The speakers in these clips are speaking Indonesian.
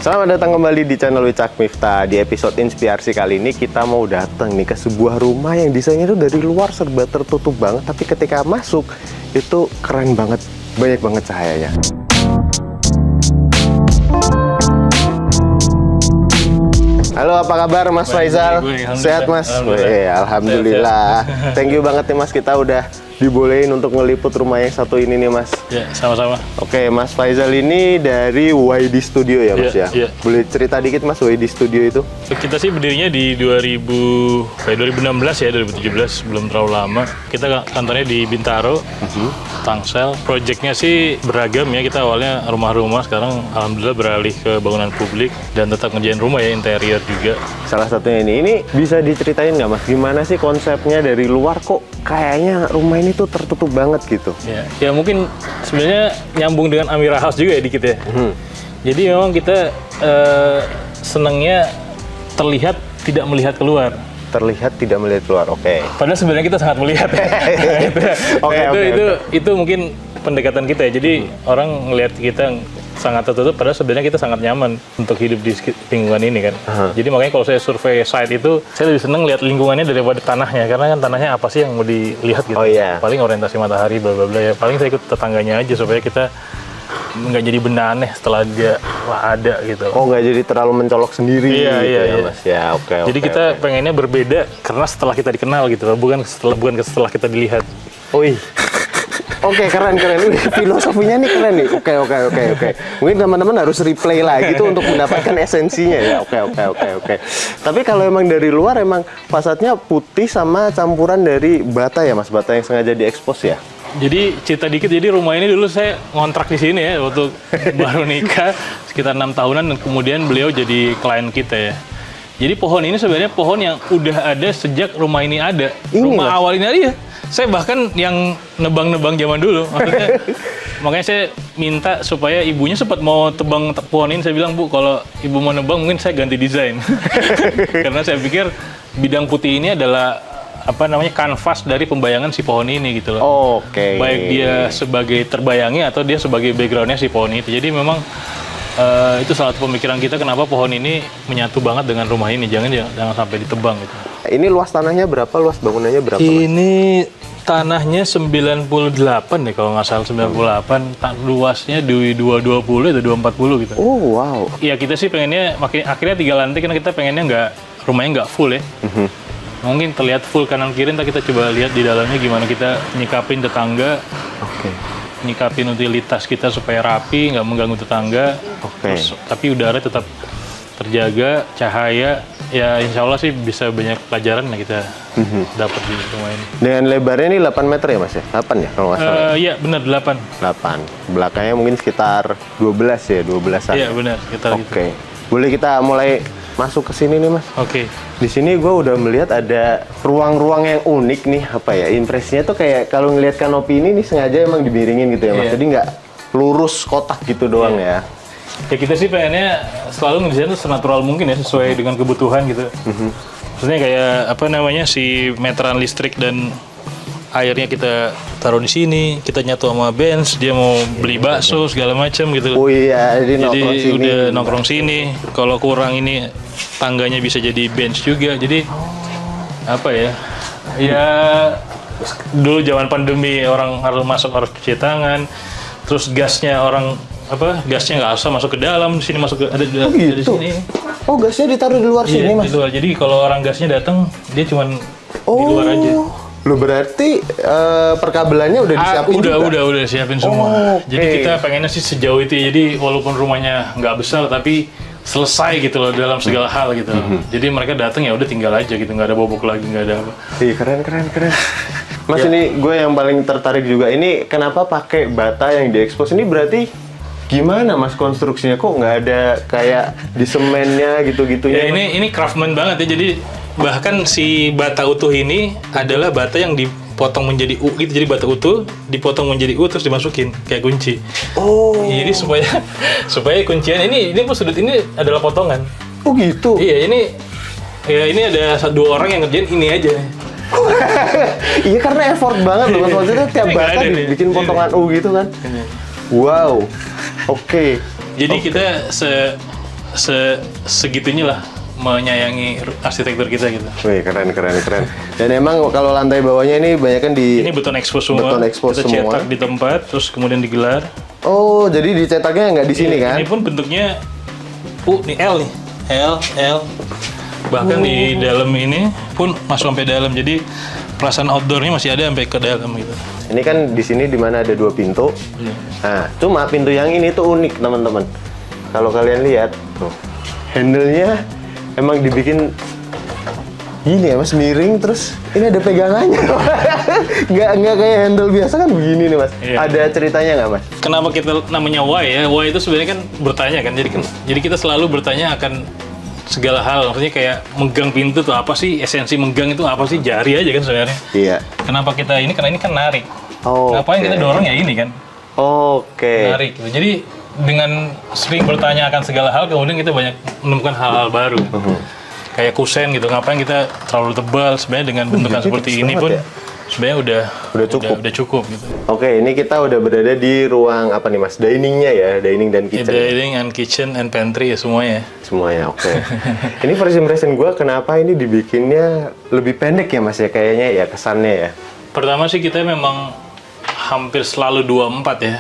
Selamat datang kembali di channel Wicak Miftah. Di episode inspirasi kali ini kita mau datang nih ke sebuah rumah yang desainnya tuh dari luar serba tertutup banget, tapi ketika masuk itu keren banget, banyak banget cahayanya. Halo, apa kabar Mas Faisal? Sehat Mas? Alhamdulillah. Thank you banget nih Mas, kita udah dibolehin untuk ngeliput rumah yang satu ini nih Mas. Ya, sama-sama. Oke, Mas Faisal ini dari YD Studio ya Mas ya? Boleh cerita dikit Mas, YD Studio itu? Kita sih berdirinya di 2016 ya, 2017, belum terlalu lama. Kita kantornya di Bintaro, Tangsel. Projectnya sih beragam ya, kita awalnya rumah-rumah, sekarang alhamdulillah beralih ke bangunan publik dan tetap ngerjain rumah ya, interior juga. Salah satunya ini bisa diceritain nggak Mas, gimana sih konsepnya dari luar kok kayaknya rumah ini tuh tertutup banget gitu? Ya mungkin sebenarnya nyambung dengan Amira House juga ya dikit ya. Jadi memang kita senangnya terlihat tidak melihat keluar. Terlihat tidak melihat keluar, oke. Padahal sebenarnya kita sangat melihat ya. Itu mungkin pendekatan kita ya. Jadi orang ngelihat kita sangat tertutup, padahal sebenarnya kita sangat nyaman untuk hidup di lingkungan ini kan. Jadi makanya kalau saya survei site itu, saya lebih seneng lihat lingkungannya daripada tanahnya, karena kan tanahnya apa sih yang mau dilihat gitu. Paling orientasi matahari, bla bla bla ya. Paling saya ikut tetangganya aja supaya kita nggak jadi benda aneh setelah dia ada gitu. Oh, nggak jadi terlalu mencolok sendiri gitu Mas. Ya, oke. Jadi kita pengennya berbeda karena setelah kita dikenal gitu, bukan setelah kita dilihat. Oke, keren. Filosofinya nih keren nih. Oke. Mungkin teman-teman harus replay lagi tuh untuk mendapatkan esensinya ya. Oke. Tapi kalau emang dari luar emang fasadnya putih sama campuran dari bata ya Mas, bata yang sengaja diekspos ya. Jadi cerita dikit, jadi rumah ini dulu saya ngontrak di sini ya waktu baru nikah sekitar 6 tahunan, dan kemudian beliau jadi klien kita ya. Jadi pohon ini sebenarnya pohon yang udah ada sejak rumah ini ada. Rumah awal ini ada ya. Saya bahkan yang nebang-nebang zaman dulu, maksudnya makanya saya minta supaya ibunya sempat mau tebang pohon ini. Saya bilang, Bu, kalau ibu mau nebang mungkin saya ganti desain. Karena saya pikir bidang putih ini adalah kanvas dari pembayangan si pohon ini gitu loh. Baik dia sebagai terbayangnya atau dia sebagai backgroundnya si pohon itu. Jadi memang itu salah satu pemikiran kita kenapa pohon ini menyatu banget dengan rumah ini. Jangan sampai ditebang gitu. Ini luas tanahnya berapa? Luas bangunannya berapa? Ini tanahnya 98 deh kalau nggak salah, 98. Luasnya 220 atau 240 gitu. Oh wow. Iya, kita sih pengennya akhirnya 3 lantai karena kita pengennya rumahnya nggak full ya. Mungkin terlihat full kanan kiri, ntar kita coba lihat di dalamnya gimana kita nyikapin tetangga, nyikapin utilitas kita supaya rapi, nggak mengganggu tetangga, terus, tapi udara tetap terjaga, cahaya, ya insya Allah sih bisa banyak pelajaran yang kita dapat di rumah ini. Dengan lebarnya ini 8 meter ya Mas ya? 8 ya kalau nggak salah? Iya benar, 8. Belakangnya mungkin sekitar 12 ya, 12-an. Iya benar, sekitar gitu. Boleh kita mulai masuk ke sini nih Mas. Di sini gue udah melihat ada ruang-ruang yang unik nih, impresinya tuh kayak kalau ngelihat kanopi ini nih sengaja emang dimiringin gitu ya Mas. Jadi nggak lurus kotak gitu doang ya. Ya kita sih pengennya selalu ngedesain tuh senatural mungkin ya, sesuai dengan kebutuhan gitu. Maksudnya kayak si meteran listrik dan airnya kita taruh di sini, kita nyatu sama bench, dia mau beli bakso segala macam gitu. Jadi udah nongkrong sini. Kalau kurang ini tangganya bisa jadi bench juga. Jadi ya dulu zaman pandemi orang harus cuci tangan, terus gasnya nggak usah masuk ke dalam, di sini masuk ada di sini. Oh, gasnya ditaruh di luar sini Mas. Di luar. Jadi kalau orang gasnya datang dia cuman di luar aja. Lu berarti perkabelannya udah disiapin juga? Udah siapin semua. Jadi kita pengennya sih sejauh itu. Jadi walaupun rumahnya nggak besar tapi selesai gitu loh dalam segala hal gitu. Jadi mereka datang ya udah tinggal aja gitu, nggak ada bobok lagi, nggak ada apa. Keren. Mas ini gue yang paling tertarik juga. Ini kenapa pakai bata yang diekspos ini, berarti gimana Mas konstruksinya? Kok nggak ada kayak di semennya gitu-gitunya? Ya ini craftsman banget ya. Jadi bahkan si bata utuh ini adalah bata yang dipotong menjadi U gitu. Jadi bata utuh dipotong menjadi U terus dimasukin kayak kunci. Jadi supaya kuncian ini pun sudut ini adalah potongan. Oh gitu. Iya, ini ada 2 orang yang ngerjain ini aja. Iya, karena effort banget loh Mas. Maksudnya tiap bata dibikin potongan U gitu kan. Wow. Jadi kita segitunya lah menyayangi arsitektur kita gitu. Wih, keren. Dan emang kalau lantai bawahnya ini banyak kan Ini beton expose semua. Beton expose kita semua. cetak di tempat, terus kemudian digelar. Oh, jadi dicetaknya nggak di sini kan? Ini pun bentuknya nih L nih. L. Bahkan di dalam ini pun masuk sampai dalam. Jadi perasaan outdoornya masih ada sampai ke dalam gitu. Ini kan di sini dimana ada 2 pintu. Iya. Nah, cuma pintu yang ini tuh unik teman-teman. Kalau kalian lihat tuh, handle-nya emang dibikin gini ya mas, miring, terus ini ada pegangannya. nggak kayak handle biasa kan begini nih mas. Iya. Ada ceritanya nggak mas? Kenapa kita namanya why ya? Why itu sebenarnya kan bertanya kan. Jadi kita selalu bertanya akan segala hal. Maksudnya kayak megang pintu tuh apa sih? Esensi megang itu apa sih? Jari aja kan sebenarnya. Iya. Kenapa kita ini? Karena ini kan narik. Oh, Ngapain kita dorong ya ini kan? Oke. Narik gitu. Jadi dengan sering bertanya akan segala hal, kemudian kita banyak menemukan hal-hal baru. Kayak kusen gitu, ngapain kita terlalu tebal? Sebenarnya dengan bentukan seperti ini pun ya? sebenarnya udah cukup gitu. Oke, ini kita udah berada di ruang apa nih mas? Diningnya ya, dining dan kitchen. Dining and kitchen and pantry ya semuanya. Semuanya, oke. Ini first impression gue, kenapa ini dibikinnya lebih pendek ya mas ya? Kayaknya ya kesannya ya. Pertama sih kita memang hampir selalu 24 ya.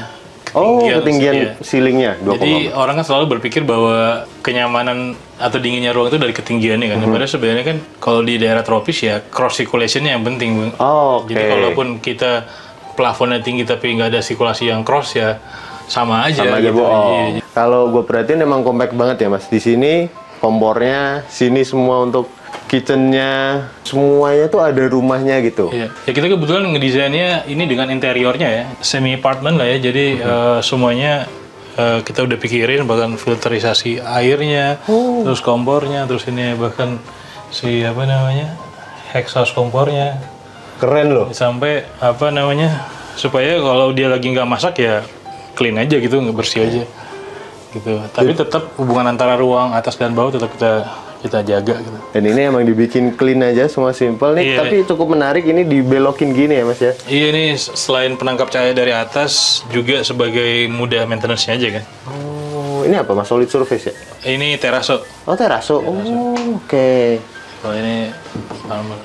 Ketinggian ceilingnya 2,4. Jadi orang kan selalu berpikir bahwa kenyamanan atau dinginnya ruang itu dari ketinggiannya kan. Padahal sebenarnya kan kalau di daerah tropis ya cross circulation-nya yang penting, Bang. Oke. Jadi kalaupun kita plafonnya tinggi tapi nggak ada sirkulasi yang cross ya sama aja. Sama aja gitu. bohong. Iya. Kalau gue perhatiin emang compact banget ya mas. Di sini kompornya, sini semua untuk kitchennya, semuanya tuh ada rumahnya gitu. Iya. Ya kita kebetulan ngedesainnya ini dengan interiornya ya, semi apartment lah ya. Jadi semuanya kita udah pikirin, bahkan filterisasi airnya, terus kompornya, terus ini bahkan si apa namanya exhaust kompornya. Keren loh. Sampai apa namanya supaya kalau dia lagi nggak masak ya clean aja gitu, nggak bersih aja gitu. Tapi tetap hubungan antara ruang atas dan bawah tetap kita jaga gitu. Dan ini emang dibikin clean aja, semua simple nih. Iya. Tapi cukup menarik, ini dibelokin gini ya mas ya. Iya, ini selain penangkap cahaya dari atas juga sebagai mudah maintenance-nya aja kan. Oh, ini apa mas? Solid surface ya? Ini teraso. Oh teraso. Oh, oke. Kalau ini marmer.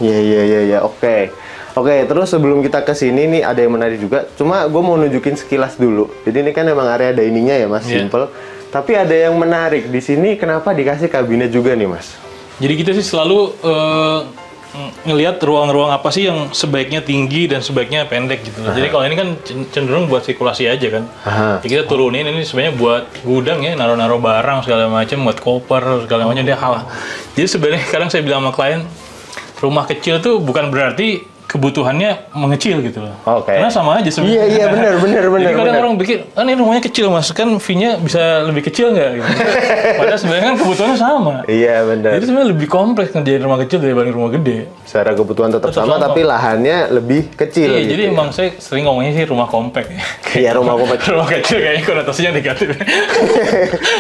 Iya, oke. Oke, terus sebelum kita ke sini nih ada yang menarik juga. Cuma gue mau nunjukin sekilas dulu. Jadi ini kan emang area diningnya ya mas, Iya. simple. Tapi ada yang menarik di sini. Kenapa dikasih kabinet juga nih mas? Jadi kita sih selalu ngelihat ruang-ruang apa sih yang sebaiknya tinggi dan sebaiknya pendek gitu. Jadi kalau ini kan cenderung buat sirkulasi aja kan. Jadi kita turunin ini sebenarnya buat gudang ya, naruh-naruh barang segala macam, buat koper segala macam dia kalah. Jadi sebenarnya kadang saya bilang sama klien, rumah kecil tuh bukan berarti kebutuhannya mengecil gitu loh. Oke. Karena sama aja sebenarnya. Iya, benar. Jadi kadang orang pikir, ini rumahnya kecil mas, kan fee-nya bisa lebih kecil nggak? Gitu. Padahal sebenarnya kan kebutuhannya sama. Iya, benar. Jadi sebenarnya lebih kompleks ngerjain rumah kecil dibanding rumah gede. Secara kebutuhan tetap sama, tapi lahannya lebih kecil. Iya, gitu jadi ya. emang saya sering ngomongnya sih rumah kompak. Iya, rumah kompak. Rumah kecil kayaknya konotasinya negatif.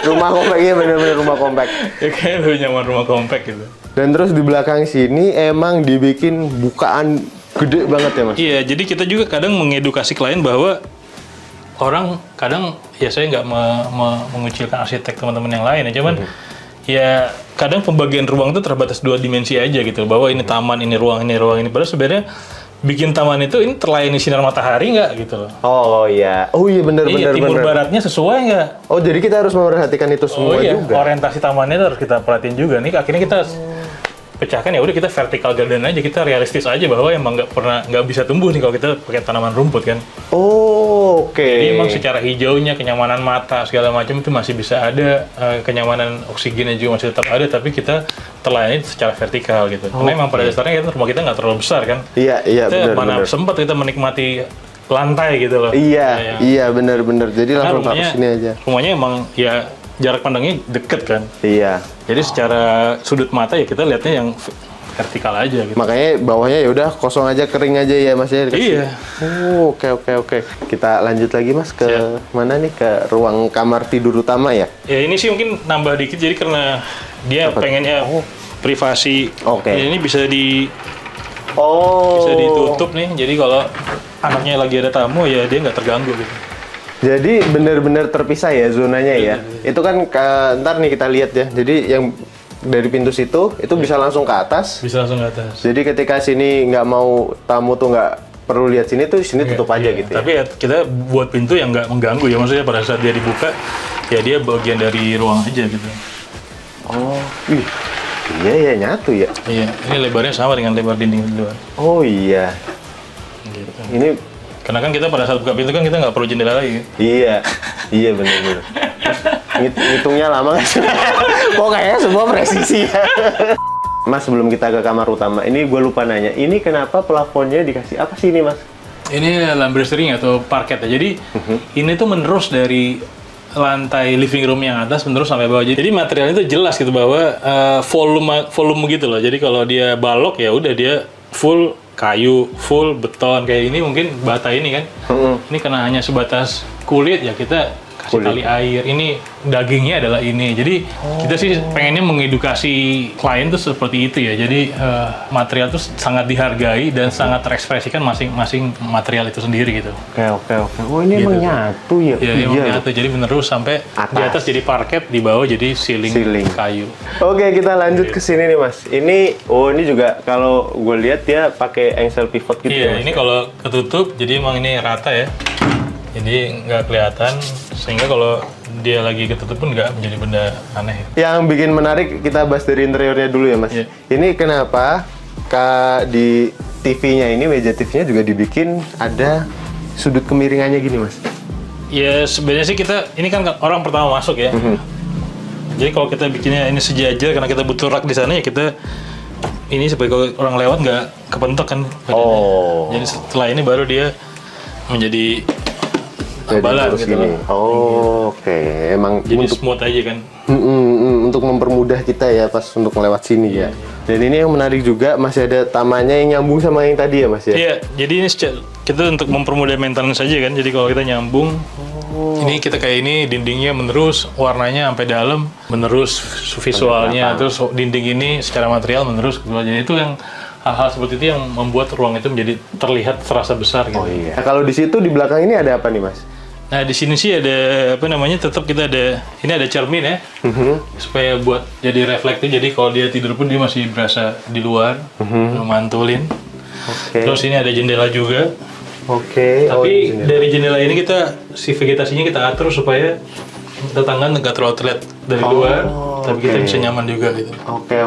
Rumah kompak, iya benar-benar rumah kompak. Ya kayaknya lebih nyaman rumah kompak gitu. Dan terus di belakang sini emang dibikin bukaan gede banget ya mas? Iya, jadi kita juga kadang mengedukasi klien bahwa orang kadang ya saya nggak mengucilkan arsitek teman-teman yang lain ya, cuman ya kadang pembagian ruang itu terbatas 2 dimensi aja gitu, bahwa ini taman, ini ruang ini. Padahal sebenarnya bikin taman itu ini terlayani sinar matahari nggak gitu loh. Oh iya benar. Timur baratnya sesuai nggak? Oh jadi kita harus memperhatikan itu semua juga. Orientasi tamannya itu harus kita perhatiin juga. Nih akhirnya kita pecahkan ya udah kita vertical garden aja, kita realistis aja bahwa emang nggak bisa tumbuh nih kalau kita pakai tanaman rumput kan. Oh oke. Jadi emang secara hijaunya, kenyamanan mata segala macam itu masih bisa ada, kenyamanan oksigennya juga masih tetap ada, tapi kita terlayani secara vertikal gitu. Karena emang pada dasarnya rumah kita nggak terlalu besar kan. Iya Kita benar. sempat kita menikmati lantai gitu loh. Iya benar. Jadi langsung ke sini aja. Rumahnya emang ya jarak pandangnya deket kan. Iya. Jadi secara sudut mata ya kita lihatnya yang vertikal aja gitu. Makanya bawahnya ya udah kosong aja, kering aja ya mas ya. Iya. Oh oke. Kita lanjut lagi mas ke mana nih, ke ruang kamar tidur utama ya? Ya ini sih mungkin nambah dikit, jadi karena dia pengennya privasi. Oke. Ya, ini bisa Oh. bisa ditutup nih. Jadi kalau anaknya lagi ada tamu ya dia nggak terganggu gitu. Jadi benar-benar terpisah ya zonanya ya. Itu kan ntar nih kita lihat ya. Jadi yang dari pintu situ itu bisa langsung ke atas. Bisa langsung ke atas. Jadi ketika sini nggak mau tamu tuh nggak perlu lihat sini tuh sini tutup aja gitu. Tapi ya, kita buat pintu yang nggak mengganggu ya, maksudnya pada saat dia dibuka ya dia bagian dari ruang aja gitu. Oh, iya ya nyatu ya. Iya, ini lebarnya sama dengan lebar dinding di luar. Oh iya. Gitu. Ini Karena kan kita pada saat buka pintu kan kita nggak perlu jendela lagi. iya, iya benar-benar. Ngitungnya lama nggak sih? Kok kayaknya semua presisi ya. Mas, sebelum kita ke kamar utama, ini gue lupa nanya. Ini kenapa plafonnya dikasih apa sih ini, Mas? Ini lambrestering atau parket ya. Jadi ini tuh menerus dari lantai living room yang atas menerus sampai bawah. Jadi materialnya itu jelas gitu bahwa volume gitu loh. Jadi kalau dia balok ya udah dia full kayu, full beton kayak ini mungkin bata ini kan. Ini karena hanya sebatas kulit ya kita kasih tali air. Ini dagingnya adalah ini. Jadi kita sih pengennya mengedukasi klien tuh seperti itu ya. Jadi material tuh sangat dihargai dan sangat terekspresikan masing-masing material itu sendiri gitu. Oke. Oh ini emang nyatu ya? Iya, emang nyatu. Jadi menerus sampai di atas jadi parket, di bawah jadi ceiling kayu. Oke, kita lanjut ke sini nih, Mas. Ini juga kalau gue lihat dia pakai engsel pivot gitu ya, Iya, Mas? ini kalau ketutup, jadi emang ini rata ya. Jadi nggak kelihatan, sehingga kalau dia lagi ketutup pun nggak menjadi benda aneh. Yang bikin menarik, kita bahas dari interiornya dulu ya, Mas. Iya. Ini kenapa di TV-nya ini, meja TV-nya juga dibikin ada sudut kemiringannya gini, Mas? Ya sebenarnya sih ini kan orang pertama masuk ya. Jadi kalau kita bikinnya ini sejajar, karena kita butuh rak di sana ya kita ini supaya kalau orang lewat nggak kepentok kan badannya. Jadi setelah ini baru dia menjadi balan gitu gini. Oke. Emang jadi smooth aja kan. Untuk mempermudah kita ya pas untuk melewat sini ya. Dan ini yang menarik juga masih ada tamanya yang nyambung sama yang tadi ya, Mas ya? Iya, jadi ini kita untuk mempermudah maintenance saja kan. Jadi kalau kita nyambung, ini kita kayak ini dindingnya menerus, warnanya sampai dalam, menerus visualnya, terus dinding ini secara material menerus. Jadi itu yang hal-hal seperti itu yang membuat ruang itu menjadi terlihat terasa besar gitu. Oh iya. Nah, kalau di situ di belakang ini ada apa nih, Mas? Nah di sini sih ada tetap kita ini ada cermin ya, supaya buat jadi reflektif. Jadi kalau dia tidur pun dia masih berasa di luar, mantulin. Terus ini ada jendela juga. Tapi dari jendela ini si vegetasinya kita atur supaya tetangga nggak terlalu terlihat dari luar, tapi kita bisa nyaman juga gitu. Oke.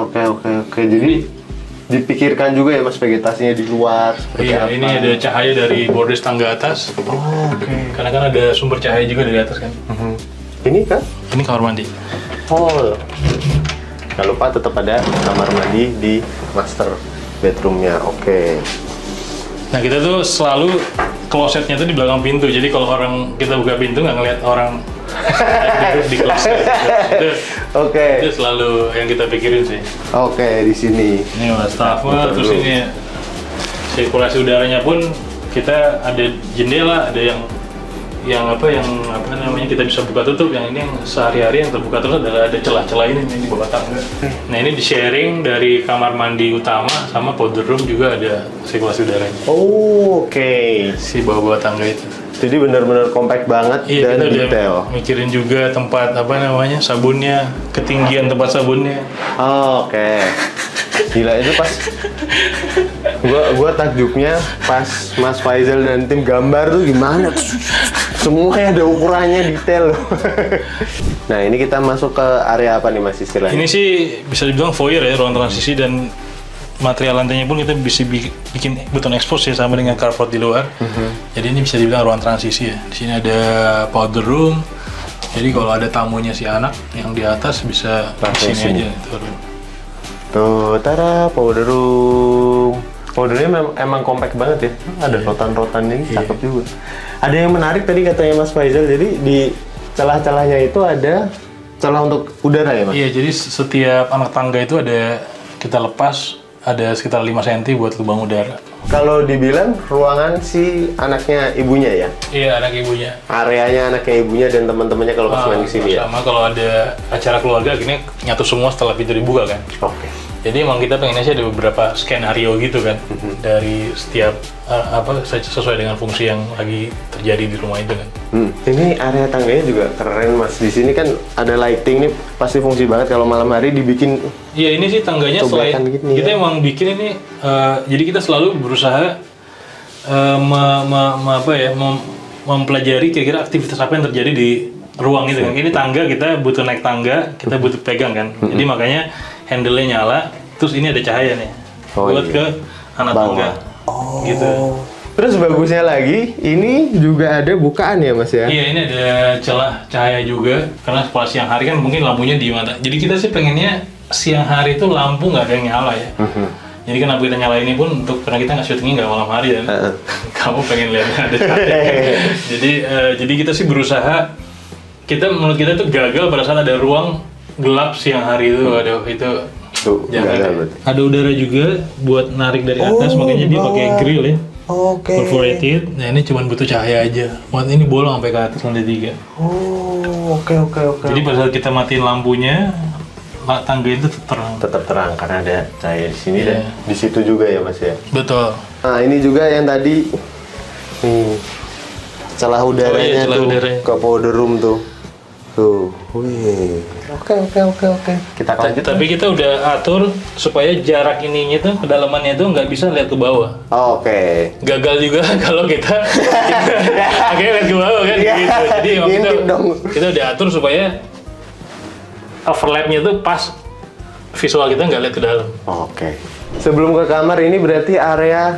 Jadi dipikirkan juga ya, Mas, vegetasinya di luar. Iya, ini ada cahaya dari bordes tangga atas. Karena kan ada sumber cahaya juga dari atas kan. Ini kan? Ini kamar mandi. Jangan lupa tetap ada kamar mandi di master bedroomnya. Oke. Nah kita tuh selalu klosetnya tuh di belakang pintu. Jadi kalau orang kita buka pintu nggak ngeliat orang duduk di kloset. Itu selalu yang kita pikirin sih. Di sini. Ini wastafel, terus ini sirkulasi udaranya pun kita ada jendela, ada yang kita bisa buka tutup. Yang ini yang sehari-hari yang terbuka terus adalah ada celah-celah ini di bawah tangga. Nah ini di sharing dari kamar mandi utama sama powder room juga ada sirkulasi udaranya. Si bawah tangga itu. Jadi benar-benar compact banget dan detail. Mikirin juga tempat sabunnya, ketinggian tempat sabunnya. Gila itu pas gua takjubnya pas Mas Faisal dan tim gambar tuh gimana? Semuanya ada ukurannya detail. Nah ini kita masuk ke area apa nih, Mas, istilahnya? Ini sih bisa dibilang foyer ya, ruang transisi, dan material lantainya pun kita bisa bikin beton expose ya sama dengan carport di luar. Jadi ini bisa dibilang ruang transisi ya. Di sini ada powder room. Jadi kalau ada tamunya si anak yang di atas bisa di sini aja. Tuh, tada, powder room. Powdernya emang compact banget ya. Ada rotan-rotannya, cakep juga. Ada yang menarik tadi katanya Mas Faisal. Jadi di celah-celahnya itu ada celah untuk udara ya, Mas? Iya, jadi setiap anak tangga itu kita lepas ada sekitar 5 cm buat lubang udara. Kalau dibilang ruangan si anaknya ibunya ya? Iya, anak ibunya. Areanya anaknya ibunya dan teman-temannya kalau pas main di sini ya? Sama kalau ada acara keluarga, akhirnya nyatu semua setelah pintu dibuka kan. Jadi emang kita pengennya sih ada beberapa skenario gitu kan, dari setiap sesuai dengan fungsi yang lagi terjadi di rumah itu kan. Ini area tangganya juga keren Mas. Di sini kan ada lighting nih, pasti fungsi banget kalau malam hari dibikin. Iya, ini sih tangganya selain gini, kita emang bikin ini, jadi kita selalu berusaha mempelajari kira-kira aktivitas apa yang terjadi di ruang itu kan. Ini tangga, kita butuh naik tangga, kita butuh pegang kan. Jadi makanya handle-nya nyala, terus ini ada cahaya nih buat ke anak tangga. Gitu. Terus bagusnya lagi, ini juga ada bukaan ya Mas ya? Iya, ini ada celah cahaya juga, karena setelah siang hari kan mungkin lampunya di mata. Jadi kita sih pengennya siang hari itu lampu nggak ada yang nyala ya. Jadi kenapa kita nyala ini pun karena kita nggak syutingnya nggak malam hari ya. Kamu pengen lihat ada cahaya. Jadi kita sih berusaha, menurut kita tuh gagal pada saat ada ruang gelap siang hari itu. Aduh, itu jangan. Ada udara juga buat narik dari atas, makanya dia pakai grill ya. Perforated. Nah, ini cuma butuh cahaya aja. Buat ini bolong sampai ke atas lantai 3. Oke. Jadi pada saat kita matiin lampunya, tangga itu terang. Tetap terang karena ada cahaya di sini dan di situ juga ya Mas ya. Betul. Nah, ini juga yang tadi celah udaranya ke powder room tuh. Wih. Oke. Kita lanjut. Tapi kita udah atur supaya jarak ininya tuh, kedalamannya tuh nggak bisa lihat ke bawah. Oke. Gagal juga kalau kita akhirnya lihat ke bawah kan gitu. Jadi kita udah atur supaya overlapnya tuh pas visual kita nggak lihat ke dalam. Oke. Sebelum ke kamar ini berarti area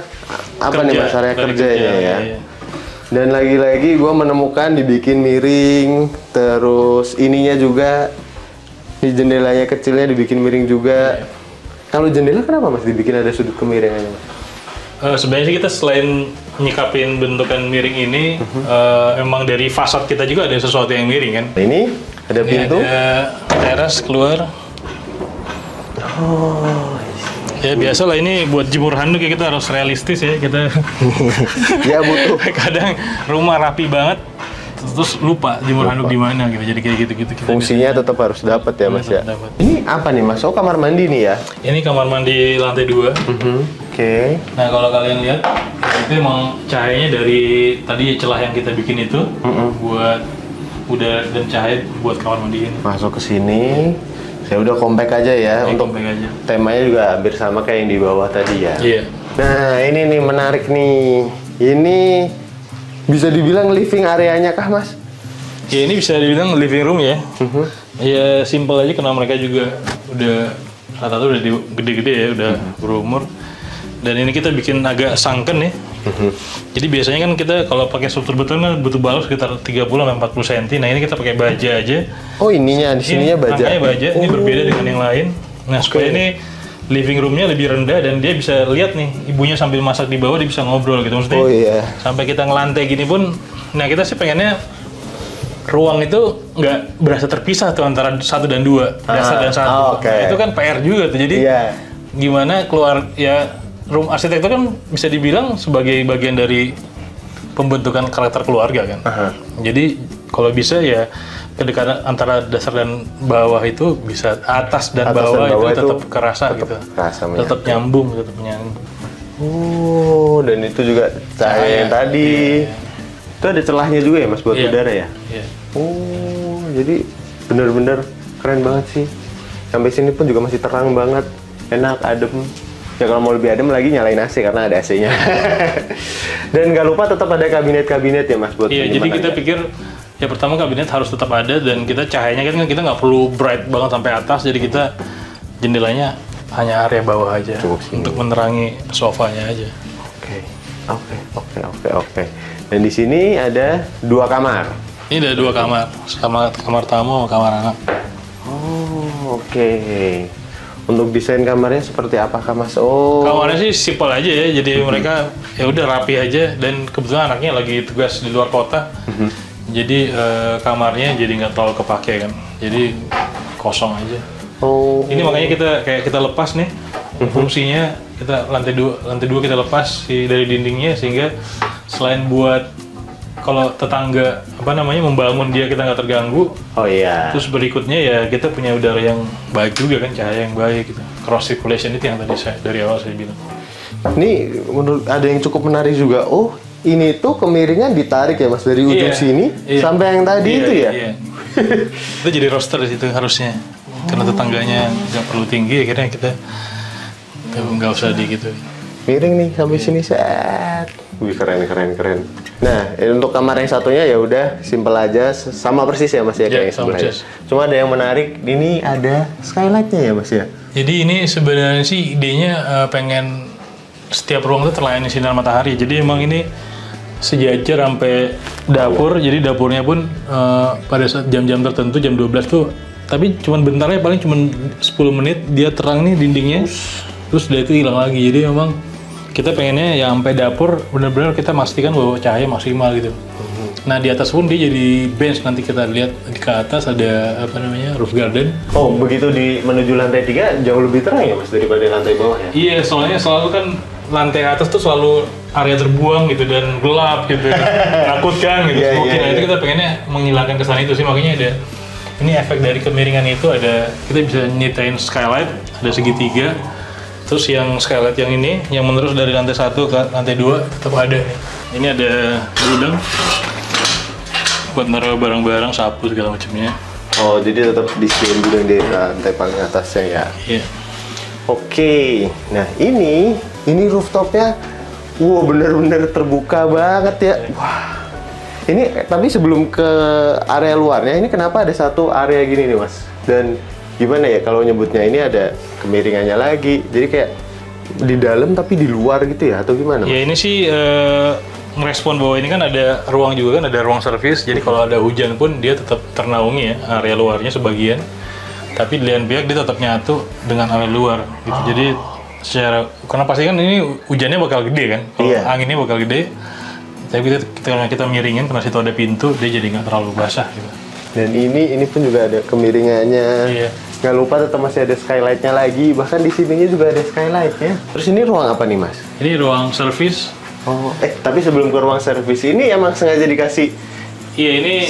apa nih Mas? Area kerjanya ya. Iya. Dan lagi-lagi gue menemukan dibikin miring, terus ininya juga di jendelanya kecilnya dibikin miring juga. Kalau jendela kenapa Mas dibikin ada sudut kemiringannya? Sebenarnya sih kita selain nyikapin bentukan miring ini, emang dari fasad kita juga ada sesuatu yang miring kan. Ini ada pintu. Ini ada teras keluar. Ya biasa lah, ini buat jemur handuk ya, kita harus realistis ya kita. Ya butuh. Kadang rumah rapi banget, terus lupa jemur handuk di mana gitu. Jadi kayak gitu-gitu. Fungsinya tetap harus dapat ya Mas ya. Ini apa nih Mas? Oh, kamar mandi nih ya? Ini kamar mandi lantai 2. Oke. Nah kalau kalian lihat, itu emang cahayanya dari tadi celah yang kita bikin itu buat udara dan cahaya buat kamar mandi ini. Masuk ke sini. Saya udah compact aja ya, untuk aja. Temanya juga hampir sama kayak yang di bawah tadi ya. Iya. Nah ini nih menarik nih. Ini bisa dibilang living areanya kah Mas? Ya ini bisa dibilang living room ya. Ya simple aja karena mereka juga udah rata-rata udah gede-gede ya, udah berumur. Dan ini kita bikin agak sunken ya. Jadi biasanya kan kita kalau pakai struktur beton kan butuh balu sekitar 30-40 cm. Nah ini kita pakai baja aja. Oh ininya, di sininya baja. Rangkanya baja, ini berbeda dengan yang lain. Nah supaya ini living roomnya lebih rendah dan dia bisa lihat nih ibunya sambil masak di bawah, dia bisa ngobrol gitu maksudnya. Oh iya. Sampai kita ngelantai gini pun, nah kita sih pengennya ruang itu nggak berasa terpisah tuh antara 1 dan 2, dasar dan 1. Nah, itu kan PR juga tuh. Jadi gimana keluar ya. Room arsitektur kan bisa dibilang sebagai bagian dari pembentukan karakter keluarga kan. Jadi kalau bisa ya kedekatan antara dasar dan bawah itu bisa atas dan bawah itu tetap kerasa gitu. Tetap nyambung. Oh, dan itu juga cahaya yang tadi. Itu ada celahnya juga ya Mas buat udara ya? Iya. Oh, jadi benar-benar keren banget sih. Sampai sini pun juga masih terang banget, enak, adem. Ya kalau mau lebih adem lagi nyalain AC karena ada AC-nya. Dan nggak lupa tetap ada kabinet-kabinet ya Mas buat. Iya, jadi kita pikir ya pertama kabinet harus tetap ada dan kita cahayanya kan kita nggak perlu bright banget sampai atas, jadi kita jendelanya hanya area bawah aja untuk menerangi sofanya aja. Oke. Dan di sini ada 2 kamar. Ini ada 2 kamar, sama kamar tamu sama kamar anak. Oh, oke. Untuk desain kamarnya seperti apakah Mas? Oh. Kamarnya sih simpel aja ya, jadi mereka ya udah rapi aja dan kebetulan anaknya lagi tugas di luar kota, jadi kamarnya jadi nggak terlalu kepake kan, jadi kosong aja. Oh. Ini makanya kita lepas nih fungsinya, kita lantai dua kita lepas dari dindingnya sehingga selain buat kalau tetangga membangun dia kita nggak terganggu. Oh iya. Terus berikutnya ya kita punya udara yang baik juga kan, cahaya yang baik gitu. Cross circulation itu yang tadi dari awal saya bilang. Ini menurut ada yang cukup menarik juga. Oh, ini tuh kemiringan ditarik ya Mas dari ujung sini sampai yang tadi itu ya. Iya. Itu jadi roster di situ harusnya. Karena tetangganya nggak perlu tinggi, akhirnya kita nggak usah di gitu. Miring nih sampai sini set. Wih keren. Nah, untuk kamar yang satunya ya udah simple aja, sama persis ya Mas ya kayak yang sebelahnya. Cuma ada yang menarik, ini ada skylightnya ya Mas ya. Jadi ini sebenarnya sih idenya pengen setiap ruang itu terlayani sinar matahari. Jadi emang ini sejajar sampai dapur. Jadi dapurnya pun pada saat jam-jam tertentu, jam 12 tuh, tapi cuman bentarnya paling cuman 10 menit dia terang nih dindingnya. Terus udah itu hilang lagi. Jadi memang kita pengennya ya sampai dapur benar-benar kita pastikan bahwa cahaya maksimal gitu. Nah di atas pun dia jadi bench, nanti kita lihat di ke atas ada roof garden. Oh begitu menuju lantai 3 jauh lebih terang ya Mas daripada lantai bawah ya? Iya, soalnya selalu kan lantai atas tuh selalu area terbuang gitu dan gelap gitu, menakutkan gitu. Nah itu kita pengennya menghilangkan kesan itu sih, makanya ada ini efek dari kemiringan itu, ada kita bisa nyiptain skylight, ada segitiga. Terus yang skylight yang ini, yang menerus dari lantai 1 ke lantai 2 tetap ada. Ini ada gudang buat naruh barang-barang, sapu segala macamnya. Oh, jadi tetap disediain gudang di lantai paling atasnya ya? Iya. Oke, nah ini rooftopnya, bener-bener terbuka banget ya. Wah, ini tapi sebelum ke area luarnya, ini kenapa ada satu area gini nih Mas? Dan gimana ya kalau nyebutnya, ini ada kemiringannya lagi, jadi kayak di dalam tapi di luar gitu ya, atau gimana? Ya ini sih merespon bahwa ini kan ada ruang juga kan, ada ruang servis, jadi kalau ada hujan pun dia tetap ternaungi ya area luarnya sebagian, tapi di lain pihak dia tetap nyatu dengan area luar gitu. Jadi secara, karena pasti kan ini hujannya bakal gede kan, kalau anginnya bakal gede, tapi kita miringin karena situ ada pintu, dia jadi nggak terlalu basah gitu. Dan ini pun juga ada kemiringannya. Iya. Nggak lupa tetap masih ada skylightnya lagi. Bahkan di sininya juga ada skylightnya. Terus ini ruang apa nih Mas? Ini ruang servis. Oh, tapi sebelum ke ruang servis ini emang sengaja dikasih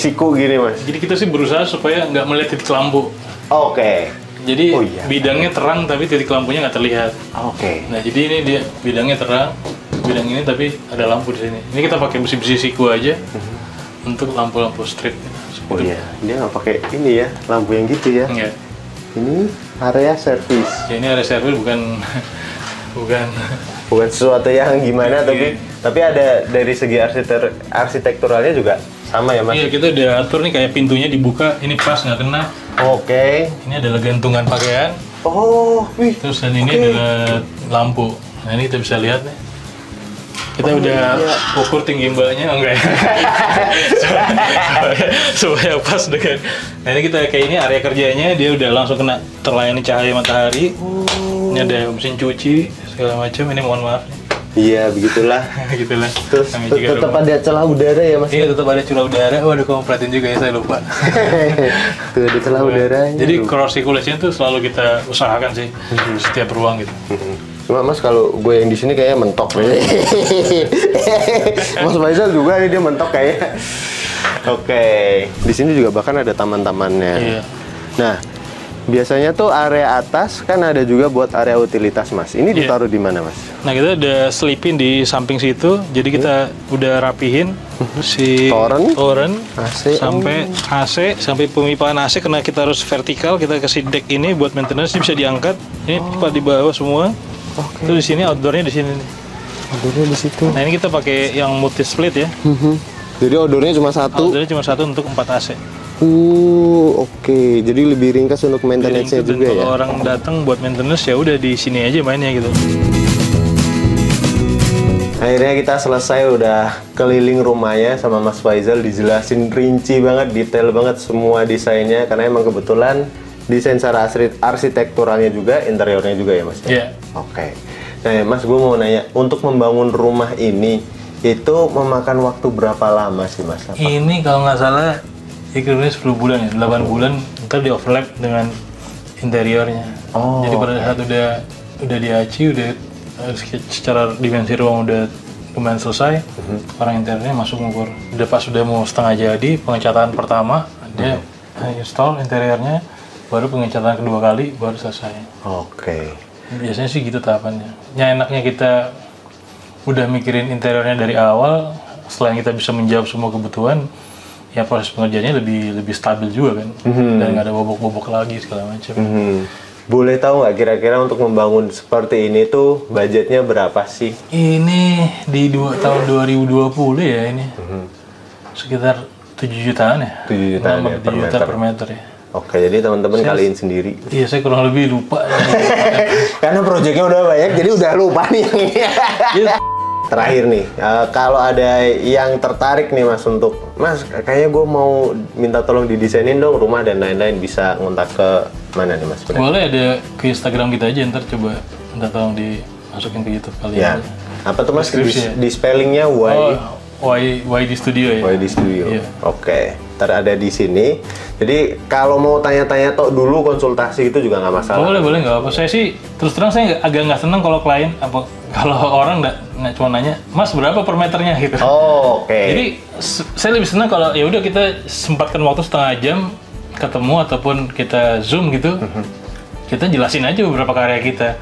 siku gini Mas? Jadi kita sih berusaha supaya nggak melihat titik lampu. Oke. Jadi bidangnya terang tapi titik lampunya nggak terlihat. Oke. Nah jadi ini dia bidangnya terang, bidang ini tapi ada lampu di sini. Ini kita pakai besi-besi siku aja untuk lampu-lampu strip. Oh iya, dia nggak pakai ini ya, lampu yang gitu ya? Enggak. Ini area servis. Ya ini area servis bukan sesuatu yang gimana, tapi ada dari segi arsitekturalnya juga sama ya Mas? Iya, kita udah atur nih kayak pintunya dibuka, ini pas nggak kena. Oke. Ini adalah gantungan pakaian. Oh, wih. Terus dan ini adalah lampu. Nah ini kita bisa lihat nih. Kita udah ukur tinggi mbaknya, enggak ya? supaya pas dengan. Nah ini kita kayak ini area kerjanya, dia udah langsung kena terlayani cahaya matahari. Ini ada mesin cuci segala macam. Ini mohon maaf nih. Iya, begitulah. Gitulah. Terus tetap ada celah udara ya Mas? Iya, tetap ada celah udara. Waduh, kamu perhatiin juga ya, saya lupa. Tuh ada celah udaranya. Jadi cross circulation tuh selalu kita usahakan sih setiap ruang gitu. Cuma Mas kalau gue yang di sini kayaknya mentok nih. Mas Faisal juga nih, dia mentok kayaknya. Oke. Di sini juga bahkan ada taman-tamannya. Iya. Nah, biasanya tuh area atas kan ada juga buat area utilitas Mas. Ini ditaruh di mana Mas? Nah kita ada selipin di samping situ. Jadi kita udah rapihin si toren AC, sampai AC, sampai pemipahan AC, karena kita harus vertikal. Kita kasih deck ini buat maintenance, ini bisa diangkat. Ini pipa di bawah semua. Itu di sini, outdoornya di sini. Outdoornya di situ. Nah ini kita pakai yang multi split ya. Jadi outdoornya cuma satu. Outdoornya cuma satu untuk 4 AC. Oke. Jadi lebih ringkas untuk maintenance-nya juga ya. Kalau orang datang buat maintenance ya udah di sini aja mainnya gitu. Akhirnya kita selesai, udah keliling rumahnya sama Mas Faisal, dijelasin rinci banget, detail banget semua desainnya, karena emang kebetulan desain secara arsitekturalnya juga, interiornya juga ya Mas? Iya. Oke. Nah Mas, gue mau nanya, untuk membangun rumah ini itu memakan waktu berapa lama sih Mas? Ini kalau nggak salah iklimnya 10 bulan ya, 8 bulan, ntar di overlap dengan interiornya. Jadi pada saat udah di aci, udah secara dimensi ruang udah kemudian selesai, orang interiornya masuk ngukur. Udah pas sudah mau setengah jadi, pengecatan pertama, dia install interiornya, baru pengecatan kedua kali, baru selesai. Oke. Biasanya sih gitu tahapannya. Ya enaknya kita udah mikirin interiornya dari awal, selain kita bisa menjawab semua kebutuhan, ya proses pengerjaannya lebih stabil juga kan, dan nggak ada bobok-bobok lagi segala macam. Boleh tahu nggak kira-kira untuk membangun seperti ini tuh budgetnya berapa sih? Ini di tahun 2020 ya ini, sekitar 7 jutaan ya. 7 jutaan ya, 7 juta per meter ya. Oke, jadi teman-teman kaliin sendiri. Iya, saya kurang lebih lupa. Karena proyeknya udah banyak, jadi udah lupa nih yang ini. Terakhir nih, kalau ada yang tertarik nih Mas untuk, Mas kayaknya gue mau minta tolong didesainin dong rumah dan lain-lain, bisa ngontak ke mana nih Mas? Boleh, ada ke Instagram kita aja, ntar coba minta tolong dimasukin ke YouTube kalian. Ya. Apa tuh Mas? Deskripsi Di spellingnya YD Studio ya? YD Studio. Iya. Oke, ntar ada di sini. Jadi kalau mau tanya-tanya tok dulu konsultasi itu juga nggak masalah. Boleh nggak apa. Saya sih terus terang saya agak nggak senang kalau klien kalau orang nggak cuma nanya, Mas berapa per meternya gitu. Oh, oke. Jadi saya lebih senang kalau ya udah kita sempatkan waktu setengah jam ketemu ataupun kita Zoom gitu. Kita jelasin aja beberapa karya kita.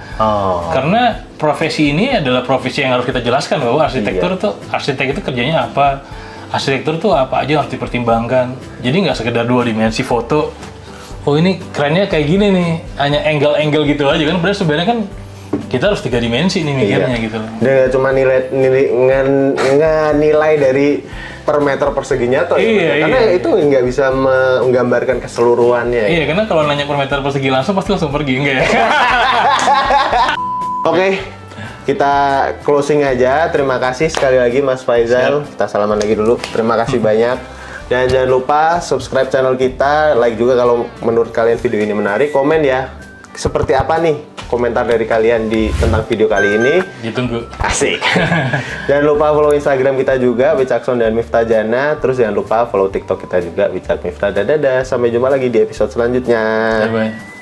Karena profesi ini adalah profesi yang harus kita jelaskan bahwa arsitektur tuh arsitek itu kerjanya apa. Arsitektur tuh apa aja harus dipertimbangkan. Jadi nggak sekedar 2 dimensi foto. Oh ini kerennya kayak gini nih, hanya angle-angle gitu aja kan. Padahal sebenarnya kan kita harus 3 dimensi nih mikirnya gitu. Dan nggak cuma nilai dari per meter perseginya toh. Karena itu nggak bisa menggambarkan keseluruhannya. Iya, karena kalau nanya per meter persegi langsung pasti langsung pergi enggak ya? Oke. Kita closing aja. Terima kasih sekali lagi Mas Faizal. Kita salaman lagi dulu. Terima kasih banyak. Dan jangan lupa subscribe channel kita, like juga kalau menurut kalian video ini menarik, komen ya. Seperti apa nih komentar dari kalian tentang video kali ini? Ditunggu. Asik. Jangan lupa follow Instagram kita juga, Wicakson dan Miftah Jana. Terus jangan lupa follow TikTok kita juga, Wicak Miftah. Dadah. Sampai jumpa lagi di episode selanjutnya. Bye-bye.